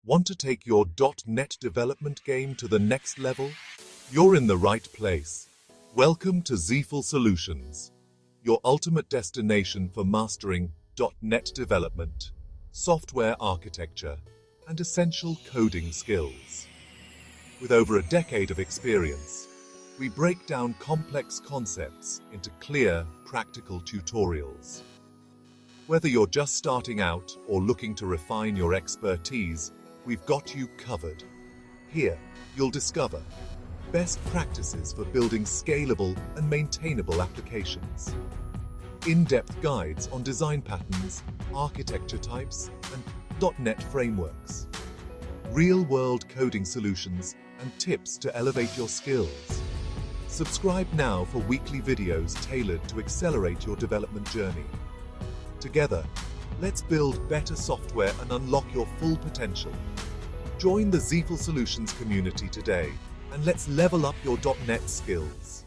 Want to take your .NET development game to the next level? You're in the right place. Welcome to Zeeful Solutions, your ultimate destination for mastering .NET development, software architecture, and essential coding skills. With over a decade of experience, we break down complex concepts into clear, practical tutorials. Whether you're just starting out or looking to refine your expertise, we've got you covered. Here, you'll discover best practices for building scalable and maintainable applications, in-depth guides on design patterns, architecture types, and .NET frameworks, real-world coding solutions, and tips to elevate your skills. Subscribe now for weekly videos tailored to accelerate your development journey. Together, let's build better software and unlock your full potential. Join the Zeeful Solutions community today, and let's level up your .NET skills.